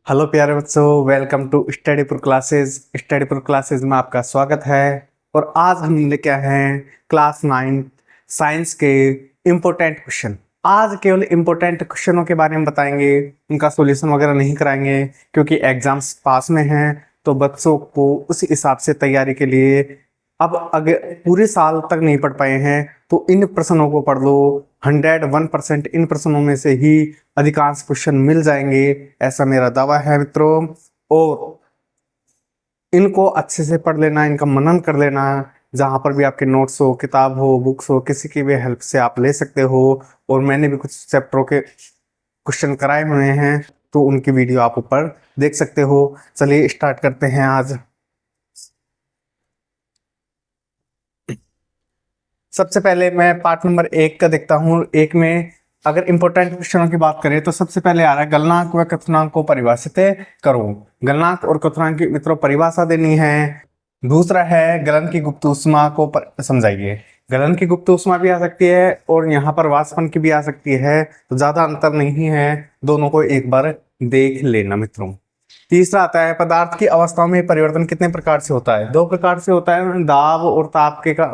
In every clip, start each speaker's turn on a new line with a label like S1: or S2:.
S1: Hello प्यारे बच्चों, welcome to स्टडीपुर classes. स्टडीपुर classes में आपका स्वागत है। और आज हम लेके आए हैं क्लास 9 साइंस के इम्पोर्टेंट क्वेश्चन। आज केवल इम्पोर्टेंट क्वेश्चनों के बारे में बताएंगे, उनका सॉल्यूशन वगैरह नहीं कराएंगे क्योंकि एग्जाम्स पास में हैं। तो बच्चों को उस हिसाब से तैयारी के लिए अब अगर पूरे साल तक नहीं पढ़ पाए हैं तो इन प्रश्नों को पढ़ लो। 101% इन प्रश्नों में से ही अधिकांश क्वेश्चन मिल जाएंगे, ऐसा मेरा दावा है मित्रों। और इनको अच्छे से पढ़ लेना, इनका मनन कर लेना। जहाँ पर भी आपके नोट्स हो, किताब हो, बुक्स हो, किसी की भी हेल्प से आप ले सकते हो। और मैंने भी कुछ चैप्टरों के क्वेश्चन कराए हुए हैं, तो उनकी वीडियो आप ऊपर देख सकते हो। चलिए स्टार्ट करते हैं आज। सबसे पहले मैं पार्ट नंबर 1 का देखता हूँ। एक में अगर इंपॉर्टेंट क्वेश्चनों की बात करें तो सबसे पहले आ रहा है गलनांक व क्वथनांक को परिभाषित करो। गलनांक और क्वथनांक की मित्रों परिभाषा देनी है। दूसरा है गलन की गुप्त ऊष्मा को समझाइए। गलन की गुप्त ऊष्मा भी आ सकती है और यहाँ पर वाष्पन की भी आ सकती है, तो ज्यादा अंतर नहीं है, दोनों को एक बार देख लेना मित्रों। तीसरा आता है पदार्थ की अवस्थाओं में परिवर्तन कितने प्रकार से होता है। 2 प्रकार से होता है, दाब और ताप के का,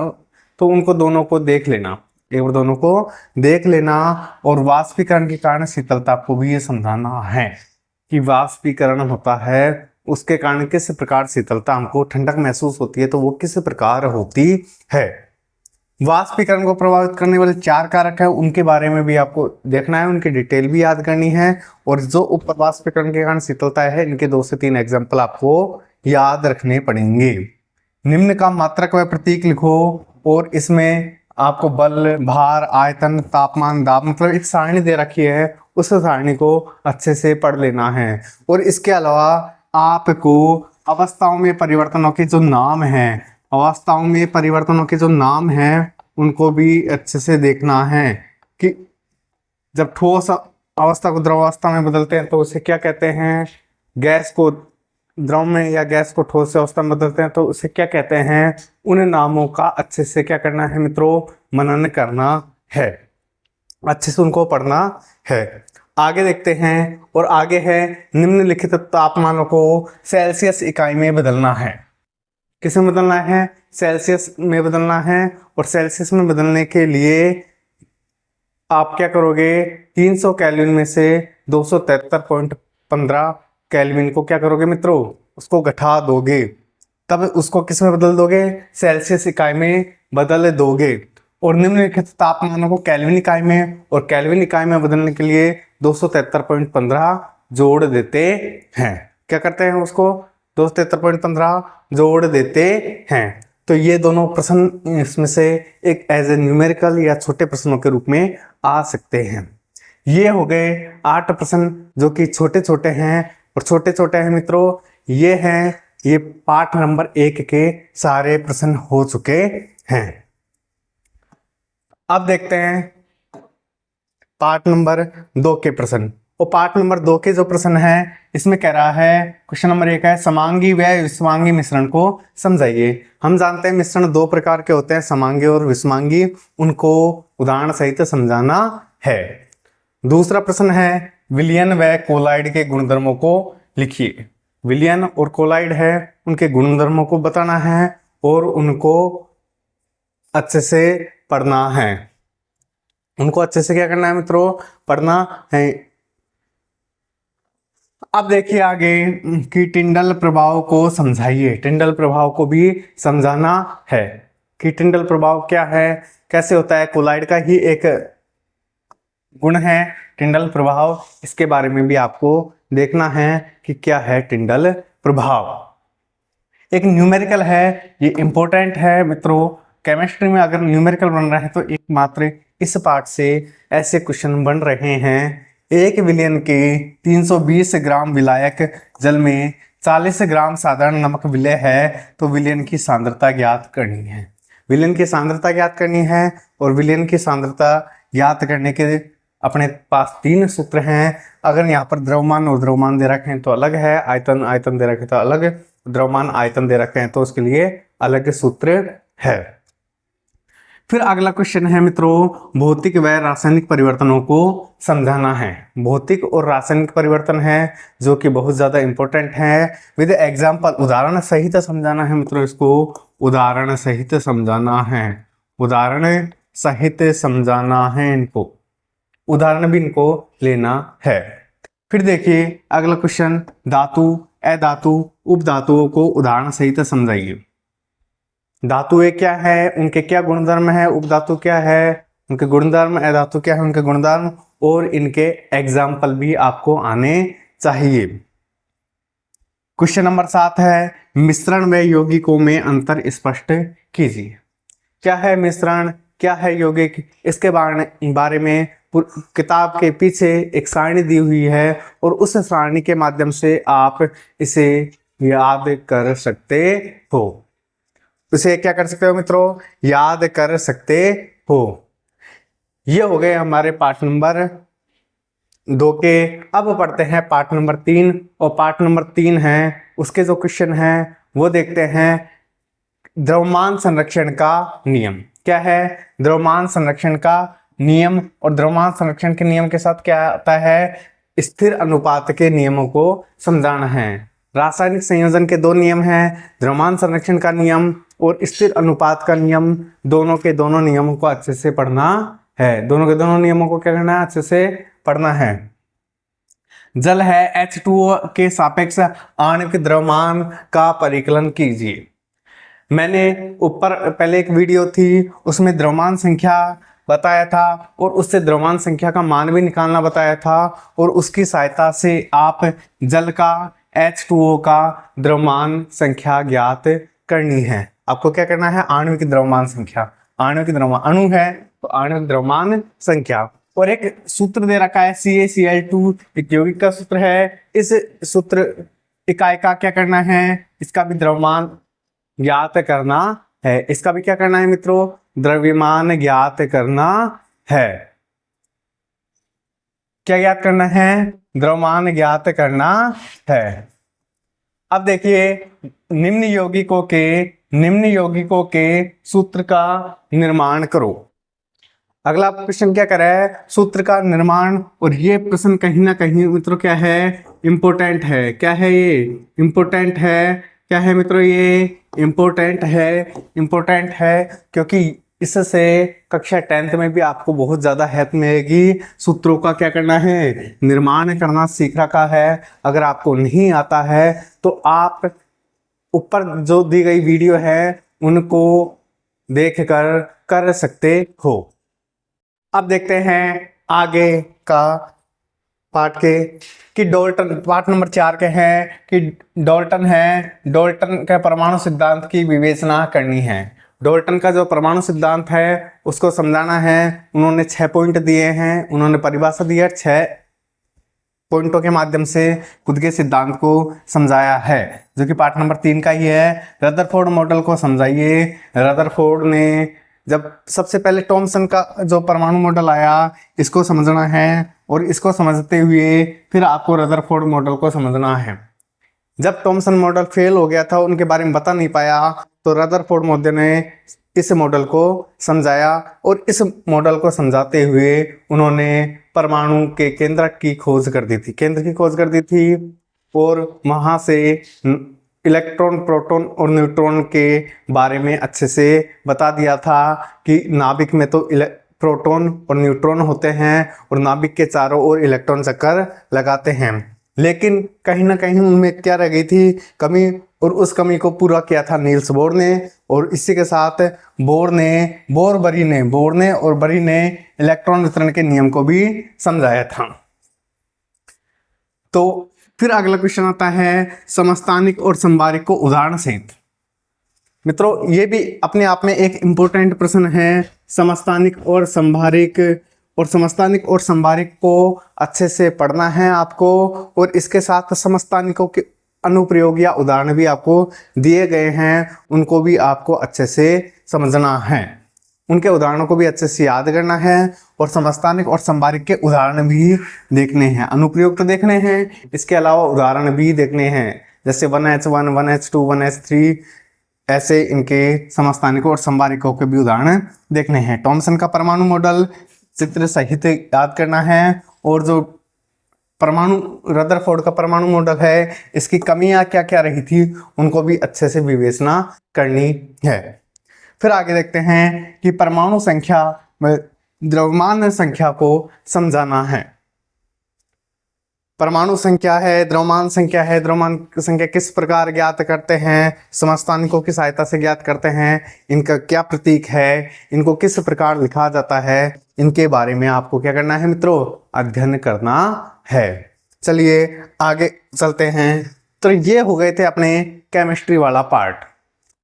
S1: तो उनको दोनों को देख लेना, एक बार दोनों को देख लेना। और वाष्पीकरण के कारण शीतलता को भी ये समझाना है कि वाष्पीकरण होता है, उसके कारण किस प्रकार शीतलता हमको ठंडक महसूस होती है, तो वो किस प्रकार होती है। वाष्पीकरण को प्रभावित करने वाले 4 कारक है, उनके बारे में भी आपको देखना है, उनकी डिटेल भी याद करनी है। और जो ऊपर वाष्पीकरण के कारण शीतलता है, इनके 2 से 3 एग्जाम्पल आपको याद रखने पड़ेंगे। निम्न का मात्रक व प्रतीक लिखो और इसमें आपको बल, भार, आयतन, तापमान, दाब, मतलब एक सारणी दे रखी है, उस सारणी को अच्छे से पढ़ लेना है। और इसके अलावा आपको अवस्थाओं में परिवर्तनों के जो नाम हैं, अवस्थाओं में परिवर्तनों के जो नाम हैं उनको भी अच्छे से देखना है कि जब ठोस अवस्था को द्रव अवस्था में बदलते हैं तो उसे क्या कहते हैं। गैस को द्रव में या गैस को ठोस अवस्था में बदलते हैं तो उसे क्या कहते हैं। उन नामों का अच्छे से क्या करना है मित्रों, मनन करना है, अच्छे से उनको पढ़ना है। आगे देखते हैं, और आगे है निम्नलिखित तापमानों को सेल्सियस इकाई में बदलना है। किस में बदलना है, सेल्सियस में बदलना है। और सेल्सियस में बदलने के लिए आप क्या करोगे, 300 केल्विन में से 273.15 केल्विन को क्या करोगे मित्रों, उसको घटा दोगे, तब उसको किस में बदल दोगे, सेल्सियस इकाई में बदल दोगे। और निम्नलिखित तापमानों को केल्विन इकाई में और केल्विन इकाई में बदलने के लिए 273.15 जोड़ देते हैं। क्या करते हैं, उसको 273.15 जोड़ देते हैं। तो ये दोनों प्रश्न इसमें से एक एज ए न्यूमेरिकल या छोटे प्रश्नों के रूप में आ सकते हैं। ये हो गए 8 प्रश्न जो कि छोटे छोटे हैं। और छोटे छोटे हैं मित्रों, ये हैं, ये पार्ट नंबर 1 के सारे प्रश्न हो चुके हैं। अब देखते हैं पार्ट नंबर 2 के प्रश्न। और पार्ट नंबर 2 के जो प्रश्न है, इसमें कह रहा है, क्वेश्चन नंबर 1 है समांगी व विषमांगी मिश्रण को समझाइए। हम जानते हैं मिश्रण 2 प्रकार के होते हैं, समांगी और विषमांगी, उनको उदाहरण सहित समझाना है। दूसरा प्रश्न है विलयन व कोलाइड के गुणधर्मों को लिखिए। विलयन और कोलाइड है, उनके गुणधर्मों को बताना है और उनको अच्छे से पढ़ना है। उनको अच्छे से क्या करना है मित्रों, पढ़ना है। अब देखिए आगे कि टिंडल प्रभाव को समझाइए। टिंडल प्रभाव को भी समझाना है कि टिंडल प्रभाव क्या है, कैसे होता है। कोलाइड का ही एक गुण है टिंडल प्रभाव, इसके बारे में भी आपको देखना है कि क्या है टिंडल प्रभाव। एक न्यूमेरिकल है, ये इंपॉर्टेंट है मित्रों। केमिस्ट्री में अगर न्यूमेरिकल बन रहा है तो एकमात्र इस पार्ट से ऐसे क्वेश्चन बन रहे हैं। 1 विलयन के 320 ग्राम विलायक जल में 40 ग्राम साधारण नमक विलय है, तो विलयन की सांद्रता ज्ञात करनी है। विलयन की सांद्रता ज्ञात करनी है। और विलयन की सांद्रता ज्ञात करने के अपने पास 3 सूत्र हैं। अगर यहाँ पर द्रव्यमान और द्रव्यमान दे रखे हैं तो अलग है, आयतन आयतन दे रखे तो अलग, द्रव्यमान आयतन दे रखे हैं तो उसके लिए अलग सूत्र है। फिर अगला क्वेश्चन है मित्रों, भौतिक व रासायनिक परिवर्तनों को समझाना है। भौतिक और रासायनिक परिवर्तन है जो कि बहुत ज्यादा इंपॉर्टेंट है। विद एग्जाम्पल, उदाहरण सहित समझाना है मित्रों, इसको उदाहरण सहित समझाना है। उदाहरण सहित समझाना है, इनको उदाहरण भी इनको लेना है। फिर देखिए अगला क्वेश्चन, धातु अधातु उपधातुओं को उदाहरण सहित समझाइए। धातुएं क्या है, उनके क्या गुणधर्म है, उपधातु क्या है उनके गुणधर्म, अधातु क्या है उनके गुणधर्म, और इनके एग्जाम्पल भी आपको आने चाहिए। क्वेश्चन नंबर 7 है, मिश्रण व यौगिकों में अंतर स्पष्ट कीजिए। क्या है मिश्रण, क्या है यौगिक, इसके बारे में किताब के पीछे एक सारणी दी हुई है और उस सारणी के माध्यम से आप इसे याद कर सकते हो। इसे क्या कर सकते हो मित्रों, याद कर सकते हो। ये हो गए हमारे पार्ट नंबर 2 के। अब पढ़ते हैं पार्ट नंबर 3, और पार्ट नंबर 3 है उसके जो क्वेश्चन हैं वो देखते हैं। द्रव्यमान संरक्षण का नियम क्या है, द्रव्यमान संरक्षण का नियम, और द्रव्यमान संरक्षण के नियम के साथ क्या आता है, स्थिर अनुपात के नियमों को समझाना है। रासायनिक संयोजन के 2 नियम हैं, द्रव्यमान संरक्षण का नियम और स्थिर अनुपात का नियम। दोनों के दोनों नियमों को अच्छे से पढ़ना है। दोनों के दोनों नियमों को क्या करना है, अच्छे से पढ़ना है। जल है, H2O के सापेक्ष आणविक द्रव्यमान का परिकलन कीजिए। मैंने ऊपर पहले एक वीडियो थी उसमें द्रव्यमान संख्या बताया था और उससे द्रव्यमान संख्या का मान भी निकालना बताया था, और उसकी सहायता से आप जल का H2O का द्रव्यमान संख्या ज्ञात करनी है। आपको क्या करना है, आणविक द्रव्यमान संख्या, आणविक द्रव्यमान अणु है तो आणविक द्रव्यमान संख्या। और एक सूत्र दे रखा है CaCl2, एक यौगिक का सूत्र है। इस सूत्र इकाई का क्या करना है, इसका भी द्रव्यमान ज्ञात करना है। इसका भी क्या करना है मित्रों, द्रव्यमान ज्ञात करना है। क्या ज्ञात करना है, द्रव्यमान ज्ञात करना है। अब देखिए निम्न यौगिकों के सूत्र का निर्माण करो। अगला क्वेश्चन क्या कर रहा है, सूत्र का निर्माण। और ये प्रश्न कहीं ना कहीं मित्रों क्या है, इंपॉर्टेंट है। क्या है ये, इंपॉर्टेंट है। क्या है मित्रों, ये इंपॉर्टेंट है क्योंकि इससे कक्षा 10th में भी आपको बहुत ज्यादा हेल्प मिलेगी। सूत्रों का क्या करना है, निर्माण करना सीख रखा है। अगर आपको नहीं आता है तो आप ऊपर जो दी गई वीडियो है उनको देख कर कर सकते हो। अब देखते हैं आगे का पार्ट के कि डाल्टन, पार्ट नंबर 4 के हैं कि डाल्टन के परमाणु सिद्धांत की विवेचना करनी है। डाल्टन का जो परमाणु सिद्धांत है उसको समझाना है। उन्होंने 6 पॉइंट दिए हैं, उन्होंने परिभाषा दी है, 6 पॉइंटों के माध्यम से खुद के सिद्धांत को समझाया है, जो कि पार्ट नंबर 3 का ही है। रदरफोर्ड मॉडल को समझाइए। रदरफोर्ड ने जब सबसे पहले टॉमसन का जो परमाणु मॉडल आया इसको समझना है, और इसको समझते हुए फिर आपको रदरफोर्ड मॉडल को समझना है। जब टॉमसन मॉडल फेल हो गया था, उनके बारे में बता नहीं पाया, तो रदरफोर्ड मॉडल ने इस मॉडल को समझाया, और इस मॉडल को समझाते हुए उन्होंने परमाणु के केंद्र की खोज कर दी थी, और वहां से इलेक्ट्रॉन, प्रोटॉन और न्यूट्रॉन के बारे में अच्छे से बता दिया था कि नाभिक में तो प्रोटॉन और न्यूट्रॉन होते हैं और नाभिक के चारों ओर इलेक्ट्रॉन चक्कर लगाते हैं। लेकिन कहीं ना कहीं उनमें क्या रह गई थी, कमी, और उस कमी को पूरा किया था नील्स बोर ने। और इसी के साथ बोर और बरी ने इलेक्ट्रॉन वितरण के नियम को भी समझाया था। तो फिर अगला क्वेश्चन आता है समस्थानिक और संभारिक को उदाहरण सहित। मित्रों ये भी अपने आप में एक इम्पोर्टेंट प्रश्न है। समस्थानिक और संभारिक को अच्छे से पढ़ना है आपको, और इसके साथ समस्थानिकों के अनुप्रयोग या उदाहरण भी आपको दिए गए हैं, उनको भी आपको अच्छे से समझना है, उनके उदाहरणों को भी अच्छे से याद करना है, और समस्थानिक और संभारिक के उदाहरण भी देखने हैं। अनुप्रयोग तो देखने हैं, इसके अलावा उदाहरण भी देखने हैं, जैसे 1H1, 1H2, 1H3, ऐसे इनके समस्थानिकों और संवारिकों के भी उदाहरण देखने हैं। थॉमसन का परमाणु मॉडल चित्र सहित याद करना है, और जो परमाणु रदरफोर्ड का परमाणु मॉडल है, इसकी कमियां क्या क्या रही थी उनको भी अच्छे से विवेचना करनी है। फिर आगे देखते हैं कि परमाणु संख्या में द्रव्यमान संख्या को समझाना है। परमाणु संख्या है, द्रव्यमान संख्या है, द्रव्यमान संख्या किस प्रकार ज्ञात करते हैं, समस्थानिकों की सहायता से ज्ञात करते हैं, इनका क्या प्रतीक है, इनको किस प्रकार लिखा जाता है, इनके बारे में आपको क्या करना है मित्रों, अध्ययन करना है। चलिए आगे चलते हैं। तो ये हो गए थे अपने केमिस्ट्री वाला पार्ट,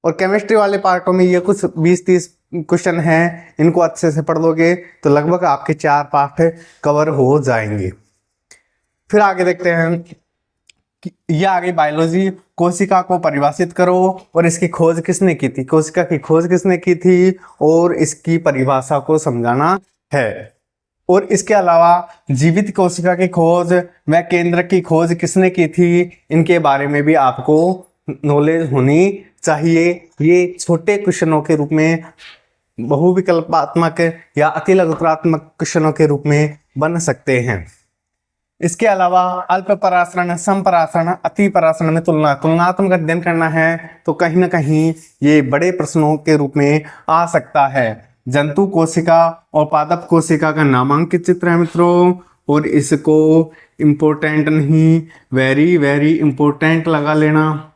S1: और केमिस्ट्री वाले पार्टों में ये कुछ 20-30 क्वेश्चन हैं, इनको अच्छे से पढ़ लोगे तो लगभग आपके 4 पार्ट कवर हो जाएंगे। फिर आगे देखते हैं कि ये आगे बायोलॉजी, कोशिका को परिभाषित करो और इसकी खोज किसने की थी, कोशिका की खोज किसने की थी और इसकी परिभाषा को समझाना है। और इसके अलावा जीवित कोशिका की खोज व केंद्र की खोज किसने की थी, इनके बारे में भी आपको नॉलेज होनी चाहिए। ये छोटे क्वेश्चनों के रूप में, बहुविकल्पात्मक या अतिलघुत्रात्मक क्वेश्चनों के रूप में बन सकते हैं। इसके अलावा अल्प परासरण, सम परासरण, अति परासरण में तुलनात्मक अध्ययन करना है, तो कहीं ना कहीं ये बड़े प्रश्नों के रूप में आ सकता है। जंतु कोशिका और पादप कोशिका का नामांकित चित्र है मित्रों, और इसको इम्पोर्टेंट नहीं, वेरी वेरी इम्पोर्टेंट लगा लेना,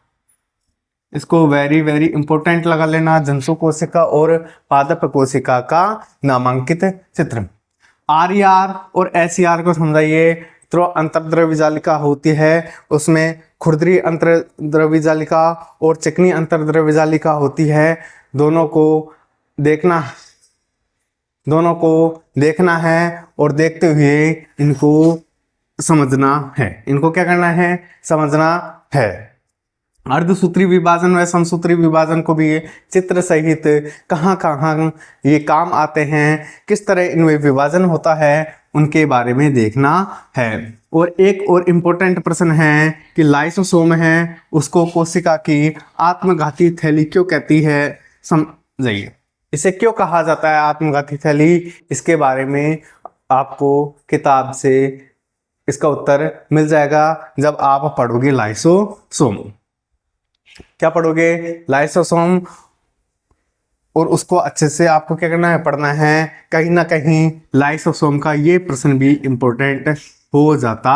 S1: इसको वेरी वेरी इंपॉर्टेंट लगा लेना। जंतु कोशिका और पादप कोशिका का नामांकित चित्र। RER और SER को समझाइए। तो अंतर्द्रव्य जालिका होती है, उसमें खुरदरी अंतर्द्रव्य जालिका और चिकनी अंतर्द्रव्य जालिका होती है। दोनों को देखना है और देखते हुए इनको समझना है। इनको क्या करना है, समझना है। अर्धसूत्री विभाजन व समसूत्री विभाजन को भी चित्र सहित कहाँ कहाँ ये काम आते हैं, किस तरह इनमें विभाजन होता है, उनके बारे में देखना है। और एक और इम्पोर्टेंट प्रश्न है कि लाइसोसोम है, उसको कोशिका की आत्मघाती थैली क्यों कहती है, समझिए। इसे क्यों कहा जाता है आत्मघाती थैली, इसके बारे में आपको किताब से इसका उत्तर मिल जाएगा जब आप पढ़ोगे लाइसोसोम। क्या पढ़ोगे, लाइसोसोम, और उसको अच्छे से आपको क्या करना है, पढ़ना है। कहीं ना कहीं लाइसोसोम का ये प्रश्न भी इम्पोर्टेंट हो जाता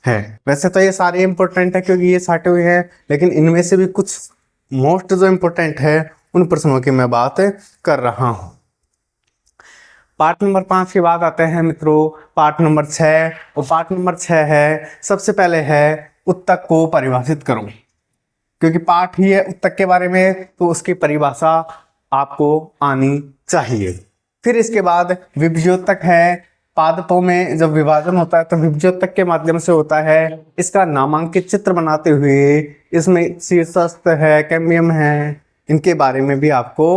S1: है। वैसे तो ये सारे इम्पोर्टेंट है क्योंकि ये साटे हुए हैं, लेकिन इनमें से भी कुछ मोस्ट जो इम्पोर्टेंट है उन प्रश्नों की मैं बात कर रहा हूँ। पार्ट नंबर 5 के बाद आते हैं मित्रों पार्ट नंबर 6, और पार्ट नंबर 6 है, सबसे पहले है उत्तक को परिभाषित करो। क्योंकि पाठ ही है उत्तक के बारे में, तो उसकी परिभाषा आपको आनी चाहिए। फिर इसके बाद विभज्योतक है। पादपों में जब विभाजन होता है तो विभज्योतक के माध्यम से होता है। इसका नामांकित चित्र बनाते हुए इसमें शीर्षस्थ है, कैम्बियम है, इनके बारे में भी आपको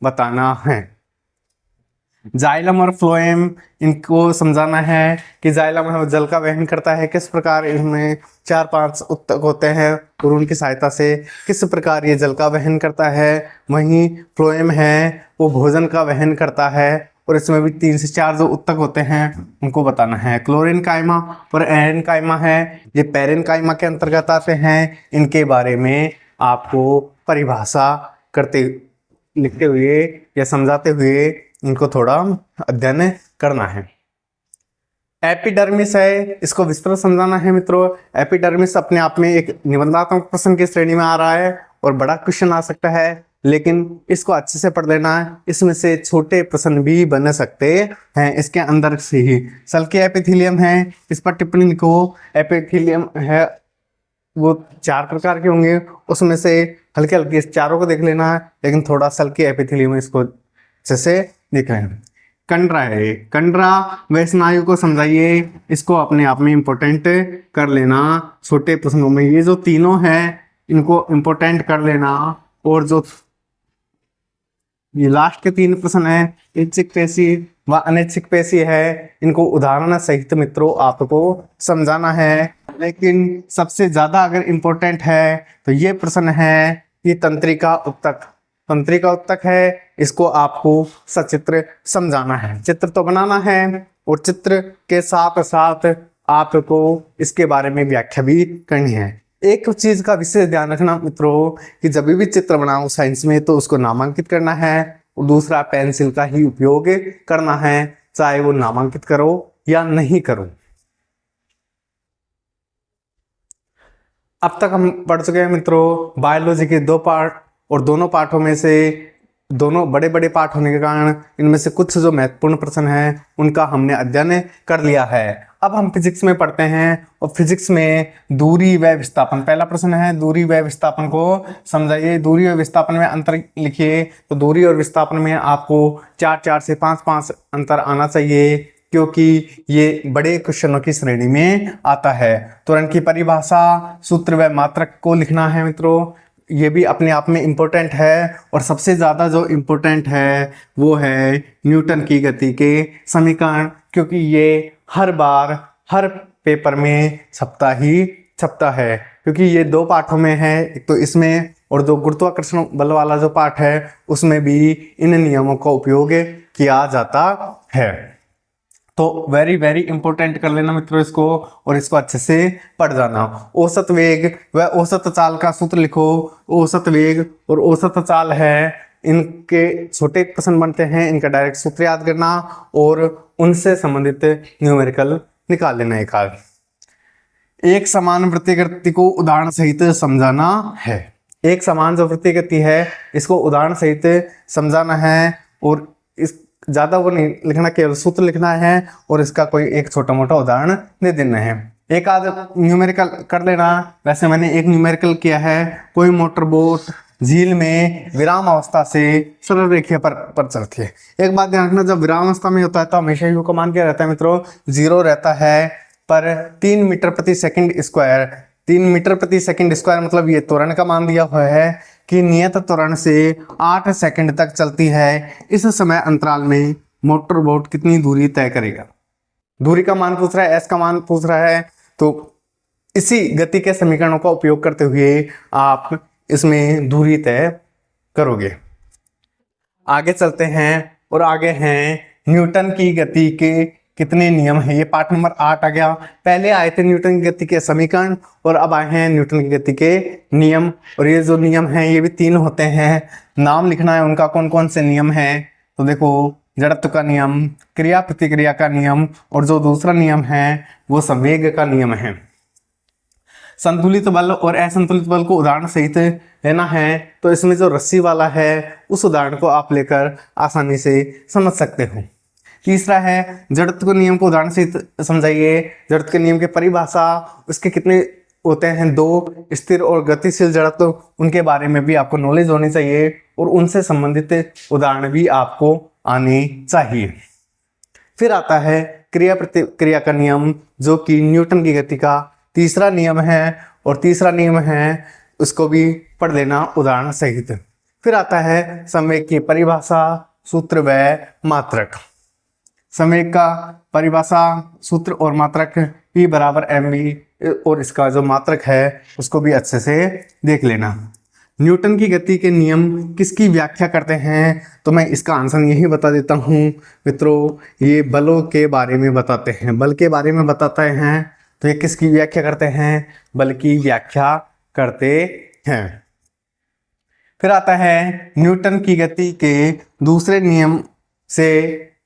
S1: बताना है। जाइलम और फ्लोएम, इनको समझाना है कि जाइलम है वो जल का वहन करता है, किस प्रकार इसमें 4-5 उत्तक होते हैं और उनकी सहायता से किस प्रकार ये जल का वहन करता है। वहीं फ्लोएम है वो भोजन का वहन करता है, और इसमें भी 3 से 4 जो उत्तक होते हैं उनको बताना है। क्लोरीन काइमा और एरन काइमा है, ये पेरेन काइमा के अंतर्गत आते हैं। इनके बारे में आपको परिभाषा करते, लिखते हुए या समझाते हुए इनको थोड़ा अध्ययन करना है। एपिडर्मिस है, इसको विस्तृत समझाना है मित्रों। एपिडर्मिस अपने आप में एक निबंधात्मक प्रश्न की श्रेणी में आ रहा है और बड़ा क्वेश्चन आ सकता है, लेकिन इसको अच्छे से पढ़ लेना है। इसमें से छोटे प्रश्न भी बन सकते हैं इसके अंदर से ही। सल्की एपिथेलियम है, इस पर टिप्पणी लिखो। एपिथेलियम है वो 4 प्रकार के होंगे, उसमें से हल्के हल्के इस चारों को देख लेना है, लेकिन थोड़ा सल्की एपिथेलियम इसको अच्छे से देख रहे हैं। कंडरा है, कंडरा व स्नायु को समझाइए, इसको अपने आप में इंपॉर्टेंट कर लेना छोटे प्रश्नों में। ये जो तीनों हैं इनको इंपॉर्टेंट कर लेना, और जो ये लास्ट के 3 प्रश्न है, ऐच्छिक पेशी व अनैच्छिक पेशी है, इनको उदाहरण सहित मित्रों आपको समझाना है। लेकिन सबसे ज्यादा अगर इम्पोर्टेंट है तो ये प्रश्न है कि तंत्रिका उत्तक तंत्रिका उत्तक है, इसको आपको सचित्र समझाना है, चित्र तो बनाना है और चित्र के साथ साथ आपको इसके बारे में व्याख्या भी करनी है। एक चीज का विशेष ध्यान रखना मित्रों कि जब भी चित्र बनाओ साइंस में तो उसको नामांकित करना है और दूसरा पेंसिल का ही उपयोग करना है, चाहे वो नामांकित करो या नहीं करो। अब तक हम पढ़ चुके हैं मित्रों बायोलॉजी के 2 पार्ट, और दोनों पाठों में से दोनों बड़े बड़े पाठ होने के कारण इनमें से कुछ जो महत्वपूर्ण प्रश्न हैं उनका हमने अध्ययन कर लिया है। अब हम फिजिक्स में पढ़ते हैं और फिजिक्स में दूरी व विस्थापन पहला प्रश्न है। दूरी व विस्थापन को समझाइए। दूरी व विस्थापन में अंतर लिखिए। तो दूरी और विस्थापन में आपको 4 से 5 अंतर आना चाहिए, क्योंकि ये बड़े क्वेश्चनों की श्रेणी में आता है। त्वरण की परिभाषा, सूत्र व मात्रक को लिखना है मित्रों। ये भी अपने आप में इम्पोर्टेंट है, और सबसे ज़्यादा जो इम्पोर्टेंट है वो है न्यूटन की गति के समीकरण, क्योंकि ये हर बार हर पेपर में छपता है, क्योंकि ये 2 पाठों में है, एक तो इसमें और जो गुरुत्वाकर्षण बल वाला जो पाठ है उसमें भी इन नियमों का उपयोग किया जाता है। तो वेरी वेरी इंपॉर्टेंट कर लेना मित्रों इसको, और इसको अच्छे से पढ़ जाना। औसत वेग व औसत चाल का सूत्र लिखो। औसत वेग और औसत चाल है, इनके छोटे प्रश्न बनते हैं, इनका डायरेक्ट सूत्र याद करना और उनसे संबंधित न्यूमेरिकल निकाल लेना एक आध। एक समान वृत्तीय गति को उदाहरण सहित समझाना है। एक समान जो वृत्तीय गति है इसको उदाहरण सहित समझाना है, और इस ज्यादा वो नहीं लिखना, केवल सूत्र लिखना है और इसका कोई एक छोटा मोटा उदाहरण दे देना है। एक आध न्यूमेरिकल कर लेना। वैसे मैंने एक न्यूमेरिकल किया है। कोई मोटर बोट झील में विराम अवस्था से सरल रेखा पर चलती है। एक बात ध्यान रखना, जब विराम अवस्था में होता है तो हमेशा यू का मान क्या रहता है मित्रों, 0 रहता है, पर 3 मीटर प्रति सेकंड स्क्वायर 3 मीटर प्रति सेकंड स्क्वायर मतलब ये त्वरण का मान दिया हुआ है कि नियत त्वरण से 8 सेकंड तक चलती है। इस समय अंतराल में मोटर बोट कितनी दूरी तय करेगा। दूरी का मान पूछ रहा है, एस का मान पूछ रहा है, तो इसी गति के समीकरणों का उपयोग करते हुए आप इसमें दूरी तय करोगे। आगे चलते हैं और आगे हैं न्यूटन की गति के कितने नियम हैं। ये पार्ट नंबर 8 आ गया। पहले आए थे न्यूटन की गति के समीकरण और अब आए हैं न्यूटन की गति के नियम। और ये जो नियम हैं ये भी 3 होते हैं। नाम लिखना है उनका, कौन कौन से नियम हैं। तो देखो, जड़त्व का नियम, क्रिया प्रतिक्रिया का नियम, और जो दूसरा नियम है वो संवेग का नियम है। संतुलित बल और असंतुलित बल को उदाहरण सहित लेना है, तो इसमें जो रस्सी वाला है उस उदाहरण को आप लेकर आसानी से समझ सकते हो। तीसरा है जड़त्व के नियम को उदाहरण सहित समझाइए। जड़त्व के नियम की परिभाषा, उसके कितने होते हैं, 2 स्थिर और गतिशील जड़त्व, उनके बारे में भी आपको नॉलेज होनी चाहिए और उनसे संबंधित उदाहरण भी आपको आने चाहिए। फिर आता है क्रिया प्रतिक्रिया का नियम, जो कि न्यूटन की गति का तीसरा नियम है, और तीसरा नियम है उसको भी पढ़ लेना उदाहरण सहित। फिर आता है संवेग की परिभाषा, सूत्र व मात्रक। संवेग का परिभाषा, सूत्र और मात्रक P बराबर mv, और इसका जो मात्रक है उसको भी अच्छे से देख लेना। न्यूटन की गति के नियम किसकी व्याख्या करते हैं, तो मैं इसका आंसर यही बता देता हूँ मित्रों, ये बलों के बारे में बताते हैं, बल के बारे में बताते हैं। तो ये किसकी व्याख्या करते हैं, बल की व्याख्या करते हैं। फिर आता है न्यूटन की गति के दूसरे नियम से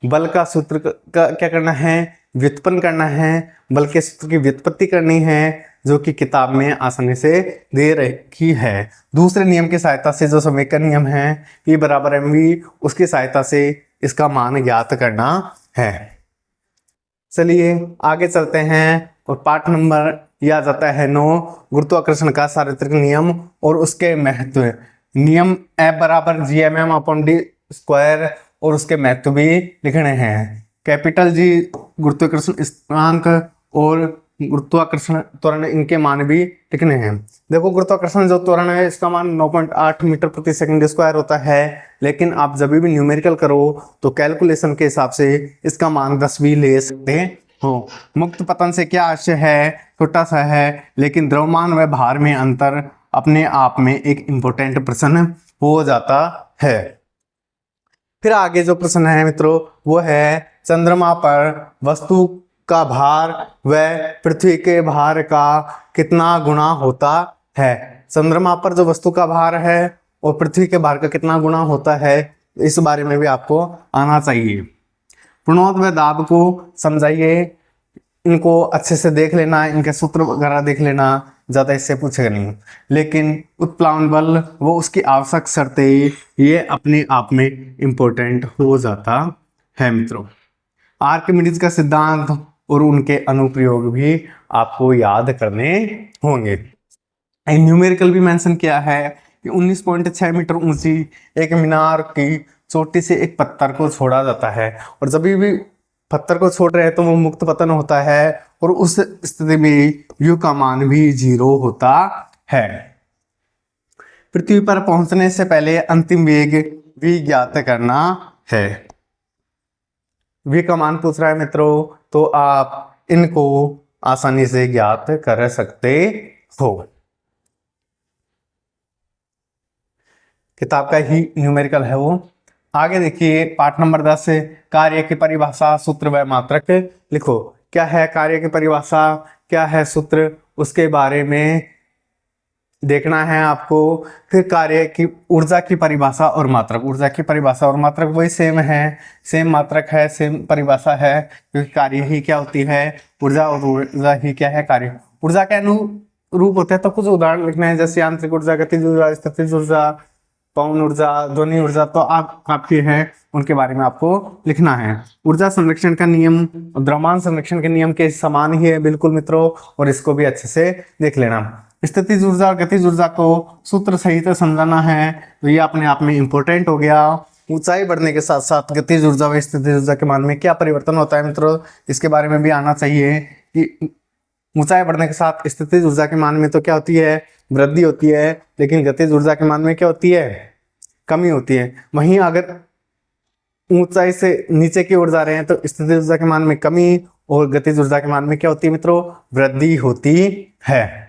S1: बल का सूत्र का क्या करना है, व्युत्पन्न करना है। बल के सूत्र की व्युत्पत्ति करनी है, जो कि किताब में आसानी से दे रखी है। दूसरे नियम की सहायता से, जो संवेग का नियम है P बराबर mv, उसकी सहायता से इसका मान ज्ञात करना है। चलिए आगे चलते हैं और पाठ नंबर यह जाता है 9, गुरुत्वाकर्षण का चारित्रिक नियम और उसके महत्व। नियम F बराबर gmm/d², और उसके महत्व भी लिखने हैं। कैपिटल G गुरुत्वाकर्षण स्थिरांक और गुरुत्वाकर्षण त्वरण, इनके मान भी लिखने हैं। देखो, गुरुत्वाकर्षण जो त्वरण है इसका मान 9.8 मीटर प्रति सेकंड स्क्वायर होता है, लेकिन आप जब भी न्यूमेरिकल करो तो कैलकुलेशन के हिसाब से इसका मान 10 भी ले सकते हो। मुक्त पतन से क्या आशय है, छोटा सा है, लेकिन द्रव्यमान व भार में अंतर अपने आप में एक इम्पोर्टेंट प्रश्न हो जाता है। फिर आगे जो प्रश्न है मित्रों वो है चंद्रमा पर वस्तु का भार व पृथ्वी के भार का कितना गुना होता है। चंद्रमा पर जो वस्तु का भार है और पृथ्वी के भार का कितना गुना होता है, इस बारे में भी आपको आना चाहिए। पूर्णोत्तर व दाब को समझाइए, इनको अच्छे से देख लेना, इनके सूत्र वगैरह देख लेना, ज़्यादा इससे पूछेगा नहीं। लेकिन उत्प्लावन बल वो उसकी आवश्यक शर्तें, ये अपने आप में इम्पोर्टेंट हो जाता है मित्रों। आर्किमिडीज का सिद्धांत और उनके अनुप्रयोग भी आपको याद करने होंगे। न्यूमेरिकल भी मेंशन किया है कि 19.6 मीटर ऊंची एक मीनार की चोटी से एक पत्थर को छोड़ा जाता है, और जब भी पत्थर को छोड़ रहे हैं तो वो मुक्त पतन होता है, और उस स्थिति में यू का मान भी 0 होता है। पृथ्वी पर पहुंचने से पहले अंतिम वेग भी ज्ञात करना है। वी का मान पूछ रहा है मित्रों, तो आप इनको आसानी से ज्ञात कर सकते हो। किताब का ही न्यूमेरिकल है वो। आगे देखिए पाठ नंबर 10 से कार्य की परिभाषा, सूत्र व मात्रक लिखो। क्या है कार्य की परिभाषा, क्या है सूत्र, उसके बारे में देखना है आपको। फिर कार्य की ऊर्जा की परिभाषा और मात्रक, ऊर्जा की परिभाषा और मात्रक वही सेम है, सेम मात्रक है, सेम परिभाषा है, क्योंकि कार्य ही क्या होती है, ऊर्जा, और ऊर्जा ही क्या है, कार्य। ऊर्जा के अनुरूप होते हैं तो कुछ उदाहरण लिखना है, जैसे यांत्रिक ऊर्जा, गतिज ऊर्जा, स्थितिज ऊर्जा, पवन ऊर्जा, ध्वनि ऊर्जा, तो आप काफी है उनके बारे में आपको लिखना है। ऊर्जा संरक्षण का नियम द्रव्यमान संरक्षण के नियम के समान ही है बिल्कुल मित्रों, और इसको भी अच्छे से देख लेना। स्थितिज ऊर्जा और गतिज ऊर्जा को सूत्र सहित समझाना है, तो ये अपने आप में इंपॉर्टेंट हो गया। ऊंचाई बढ़ने के साथ साथ गतिज ऊर्जा व स्थितिज ऊर्जा के मान में क्या परिवर्तन होता है मित्रों, इसके बारे में भी आना चाहिए कि ऊंचाई बढ़ने के साथ स्थितिज ऊर्जा के मान में तो क्या होती है, वृद्धि होती है, लेकिन गतिज ऊर्जा के मान में क्या होती है, कमी होती है। वहीं अगर ऊंचाई से नीचे की ओर जा रहे हैं तो स्थितिज ऊर्जा के मान में कमी और गतिज ऊर्जा के मान में क्या होती है मित्रों, वृद्धि होती है।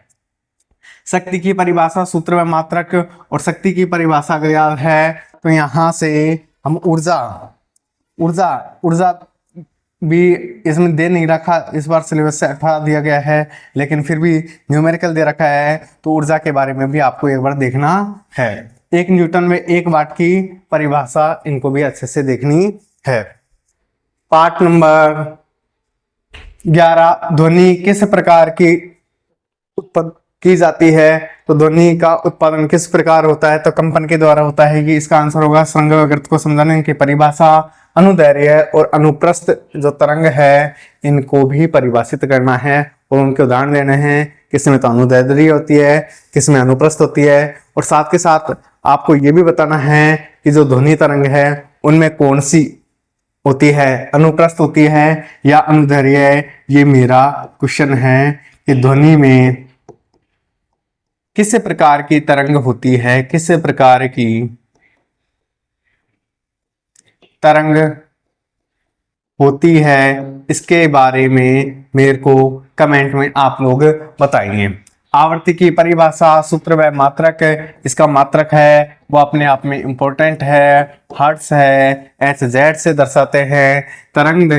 S1: शक्ति की परिभाषा, सूत्र व मात्रक, और शक्ति की परिभाषा अगर याद है तो यहाँ से हम ऊर्जा भी इसमें दे नहीं रखा, इस बार सिलेबस से हटा दिया गया है, लेकिन फिर भी न्यूमेरिकल दे रखा है, तो ऊर्जा के बारे में भी आपको एक बार देखना है। 1 न्यूटन में 1 वाट की परिभाषा, इनको भी अच्छे से देखनी है। पाठ नंबर 11 ध्वनि किस प्रकार की उत्पन्न की जाती है, तो ध्वनि का उत्पादन किस प्रकार होता है, तो कंपन के द्वारा होता है। कि इसका आंसर होगा श्रृंग व गति को समझाने की परिभाषा, अनुदैर्घ्य और अनुप्रस्थ जो तरंग है इनको भी परिभाषित करना है और उनके उदाहरण देने हैं। किसमें तो अनुदैर्घ्य होती है, किसमें अनुप्रस्थ होती है, और साथ के साथ आपको ये भी बताना है कि जो ध्वनि तरंग है उनमें कौन सी होती है, अनुप्रस्थ होती है या अनुदैर्घ्य। ये मेरा क्वेश्चन है कि ध्वनि में किस प्रकार की तरंग होती है, किस प्रकार की तरंग होती है, इसके बारे में मेरे को कमेंट में आप लोग बताइए। आवृत्ति की परिभाषा, सूत्र व मात्रक, इसका मात्रक है वो अपने आप में इंपॉर्टेंट है, हर्ट्ज है, HZ से दर्शाते हैं। तरंग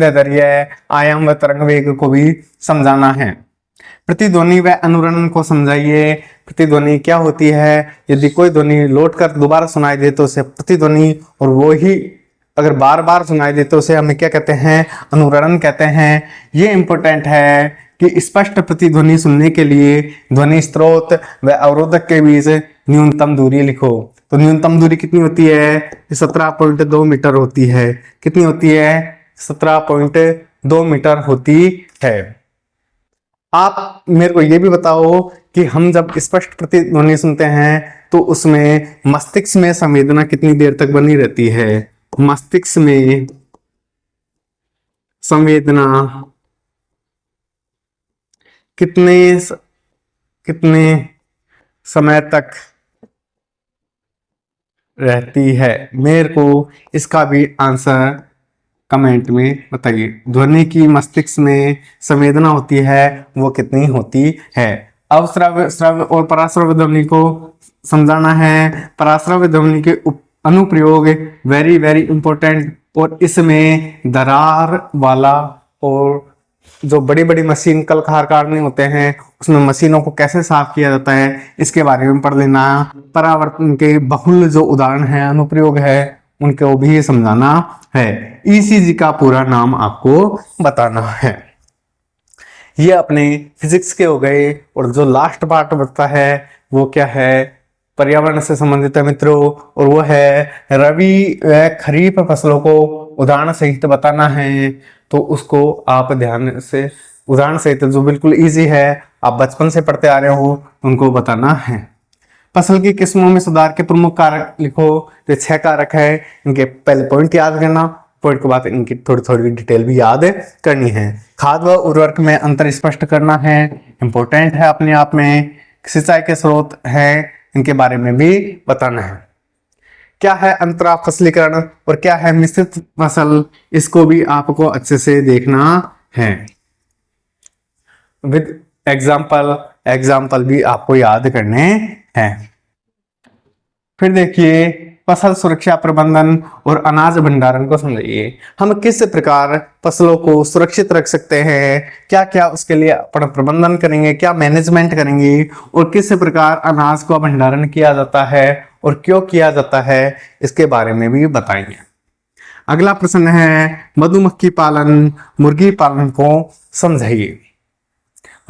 S1: दैर्घ्य, आयाम व तरंग वेग को भी समझाना है। प्रतिध्वनि व अनुरणन को समझाइए। प्रतिध्वनि क्या होती है, यदि कोई ध्वनि लौट कर दोबारा सुनाई दे तो उसे प्रतिध्वनि, और वो ही अगर बार बार सुनाई दे तो उसे हमें क्या कहते हैं, अनुरणन कहते हैं। ये इंपॉर्टेंट है कि स्पष्ट प्रतिध्वनि सुनने के लिए ध्वनि स्रोत व अवरोधक के बीच न्यूनतम दूरी लिखो। तो न्यूनतम दूरी कितनी होती है, 17.2 मीटर होती है। कितनी होती है, 17.2 मीटर होती है। आप मेरे को ये भी बताओ कि हम जब स्पष्ट प्रतिध्वनि सुनते हैं तो उसमें मस्तिष्क में संवेदना कितनी देर तक बनी रहती है। मस्तिष्क में संवेदना कितने समय तक रहती है, मेरे को इसका भी आंसर कमेंट में बताइए। ध्वनि की मस्तिष्क में संवेदना होती है वो कितनी होती है। अवस्राव्य, श्रव्य और पराश्रव्य ध्वनि को समझाना है। पराश्रव्य ध्वनि के अनुप्रयोग वेरी वेरी इंपॉर्टेंट, और इसमें दरार वाला और जो बड़ी बड़ी मशीन कल कारखाने होते हैं उसमें मशीनों को कैसे साफ किया जाता है इसके बारे में पढ़ लेना। परावर्तन के बहुल जो उदाहरण है, अनुप्रयोग है, उनको भी समझाना है। ईसीजी का पूरा नाम आपको बताना है। ये अपने फिजिक्स के हो गए, और जो लास्ट पार्ट बचता है वो क्या है, पर्यावरण से संबंधित है मित्रों, और वो है रबी व खरीफ फसलों को उदाहरण सहित बताना है। तो उसको आप ध्यान से उदाहरण सहित, जो बिल्कुल इजी है, आप बचपन से पढ़ते आ रहे हो, उनको बताना है। फसल की किस्मों में सुधार के प्रमुख कारक लिखो। तो 6 कारक है, इनके पहले पॉइंट याद करना, पॉइंट के बाद इनकी थोड़ी थोड़ी डिटेल भी याद करनी है। खाद व उर्वरक में अंतर स्पष्ट करना है, इंपॉर्टेंट है अपने आप में। सिंचाई के स्रोत है, इनके बारे में भी बताना है। क्या है अंतरा फसलीकरण और क्या है मिश्रित फसल, इसको भी आपको अच्छे से देखना है विद एग्जाम्पल भी आपको याद करने हैं। फिर देखिए फसल सुरक्षा प्रबंधन और अनाज भंडारण को समझिए। हम किस प्रकार फसलों को सुरक्षित रख सकते हैं, क्या क्या उसके लिए अपना प्रबंधन करेंगे, क्या मैनेजमेंट करेंगे, और किस प्रकार अनाज का भंडारण किया जाता है और क्यों किया जाता है, इसके बारे में भी बताएंगे। अगला प्रश्न है मधुमक्खी पालन, मुर्गी पालन को समझाइए।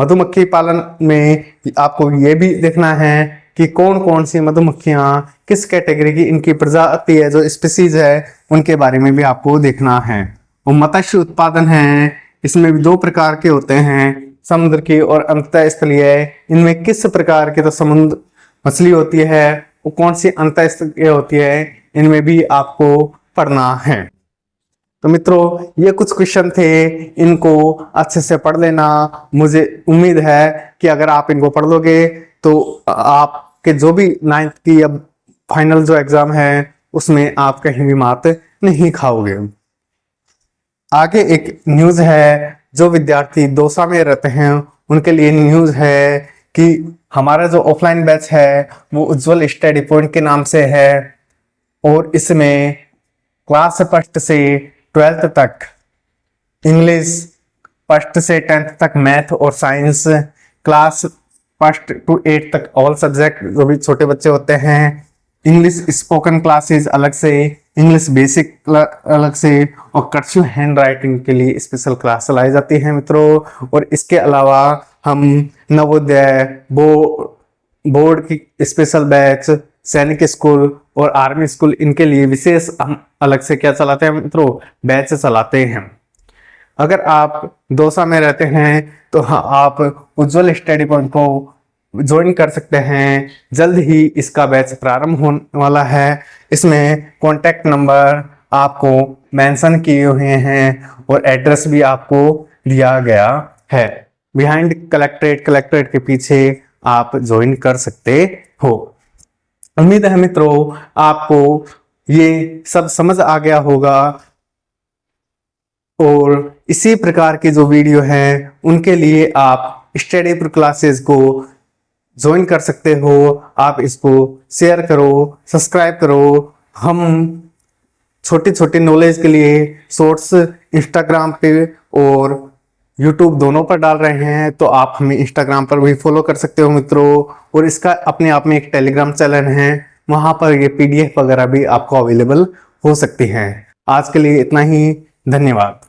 S1: मधुमक्खी पालन में आपको ये भी देखना है कि कौन कौन सी मधुमक्खियां किस कैटेगरी की इनकी प्रजाति है, जो स्पीसीज है, उनके बारे में भी आपको देखना है। वो मत्स्य उत्पादन है, इसमें भी 2 प्रकार के होते हैं, समुद्र की और अंतःस्थलीय। इनमें किस प्रकार की तो समुद्र मछली होती है, वो कौन सी अंतःस्थलीय होती है, इनमें भी आपको पढ़ना है। तो मित्रों ये कुछ क्वेश्चन थे, इनको अच्छे से पढ़ लेना। मुझे उम्मीद है कि अगर आप इनको पढ़ लोगे तो आपके जो भी 9th की या फाइनल जो एग्जाम है उसमें आप कहीं भी मात नहीं खाओगे। आगे एक न्यूज है, जो विद्यार्थी दौसा में रहते हैं उनके लिए न्यूज है कि हमारा जो ऑफलाइन बैच है वो उज्जवल स्टडी पॉइंट के नाम से है, और इसमें क्लास 1 से 12th तक इंग्लिश, 1 से 10th तक मैथ और साइंस, क्लास 1 to 8 तक ऑल सब्जेक्ट जो भी छोटे बच्चे होते हैं, इंग्लिश स्पोकन क्लासेस अलग से, इंग्लिश बेसिक अलग से, और कर्सिव हैंड राइटिंग के लिए स्पेशल क्लास चलाई जाती है मित्रों। और इसके अलावा हम नवोदय, बोर्ड की स्पेशल बैच, सैनिक स्कूल और आर्मी स्कूल, इनके लिए विशेष हम अलग से क्या चलाते हैं मित्रों, बैच चलाते हैं। अगर आप दौसा में रहते हैं तो आप उज्जवल स्टडी पॉइंट को ज्वाइन कर सकते हैं। जल्द ही इसका बैच प्रारंभ होने वाला है। इसमें कॉन्टैक्ट नंबर आपको मेंशन किए हुए हैं और एड्रेस भी आपको दिया गया है। बिहाइंड कलेक्ट्रेट के पीछे आप ज्वाइन कर सकते हो। उम्मीद है मित्रों आपको ये सब समझ आ गया होगा, और इसी प्रकार के जो वीडियो हैं उनके लिए आप स्टडी प्रो क्लासेस को ज्वाइन कर सकते हो। आप इसको शेयर करो, सब्सक्राइब करो। हम छोटी छोटी नॉलेज के लिए शॉर्ट्स इंस्टाग्राम पे और यूट्यूब दोनों पर डाल रहे हैं, तो आप हमें इंस्टाग्राम पर भी फॉलो कर सकते हो मित्रों। और इसका अपने आप में एक टेलीग्राम चैनल है, वहां पर ये PDF वगैरह भी आपको अवेलेबल हो सकती हैं। आज के लिए इतना ही, धन्यवाद।